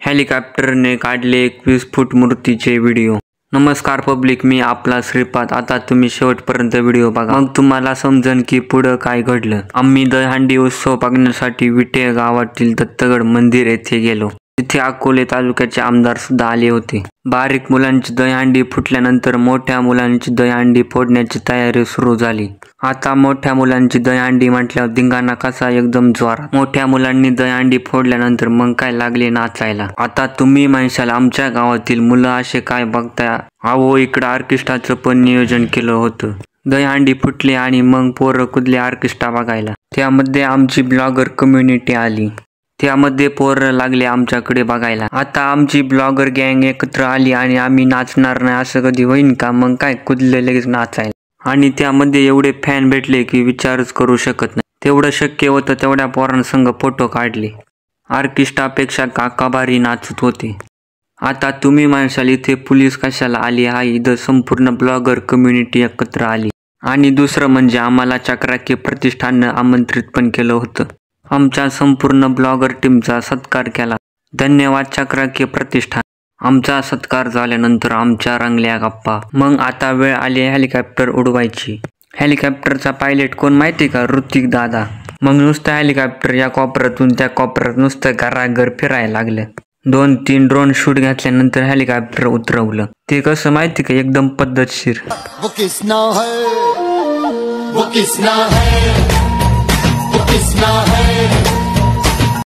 हेलिकॉप्टरने काढले 21 फूट मूर्तीचे व्हिडिओ। नमस्कार पब्लिक, मी आपला श्रीपाद। आता तुम्ही शेवटपर्यंत व्हिडिओ बघा, मग तुम्हाला समजेल की पुढे काय घडलं। आम्ही दहीहंडी उत्सव बघण्यासाठी विटे गावातील दत्तगड मंदिर येथे गेलो। तिथे अकोले तालुक्याचे आमदार सुद्धा आले होते। बारीक मुलांची दहीहंडी फुटल्यानंतर मोठ्या मुलांची दहीहंडी फोडण्याची तयारी सुरू झाली। आता मोठ्या मुलांची दहीहंडी म्हटल्यावर धिंगाणा कसा एकदम जोरात। मोठ्या मुलांनी दहीहंडी फोडल्यानंतर मग काय लागले नाचायला। आता तुम्ही म्हणशाल आमच्या गावातील मुलं असे काय बघताय, अहो इकडं ऑर्केस्ट्राचं पण नियोजन केलं होतं। दहीहंडी फुटली आणि मग पोरं कुदले ऑर्केस्ट्रा बघायला। त्यामध्ये आमची ब्लॉगर कम्युनिटी आली, त्यामध्ये पोरं लागले आमच्याकडे बघायला। आता आमची ब्लॉगर गँग एकत्र आली आणि आम्ही नाचणार नाही असं कधी होईन का? मग काय कुदले लगेच नाचायला। आणि त्यामध्ये एवढे फॅन भेटले की विचारच करू शकत नाही। तेवढं शक्य होतं तेवढ्या पोरांसंग फोटो काढले। ऑर्केस्ट्रापेक्षा काका भारी नाचत होते। आता तुम्ही म्हणशाल इथे पोलीस कशाला आली? हा, इथं संपूर्ण ब्लॉगर कम्युनिटी एकत्र आली। आणि दुसरं म्हणजे आम्हाला चक्राकी प्रतिष्ठाननं आमंत्रित पण केलं होतं। आमच्या संपूर्ण ब्लॉगर टीमचा सत्कार केला। धन्यवाद चक्राकी प्रतिष्ठान। आमचा सत्कार झाल्यानंतर आमच्या रंगल्या गप्पा। मग आता वेळ आली हेलिकॉप्टर उडवायची। हेलिकॉप्टरचा पायलट कोण माहिती का? ऋतिक दादा। मग नुसतं हेलिकॉप्टर या कोपऱ्यातून त्या कोपऱ्यात नुसतं घराघर फिरायला लागलं। 2-3 ड्रोन शूट घेतल्यानंतर हेलिकॉप्टर उतरवलं। ते कसं माहिती का? एकदम पद्धतशीर। वो किसना है, वो किसना है, वो किसना है।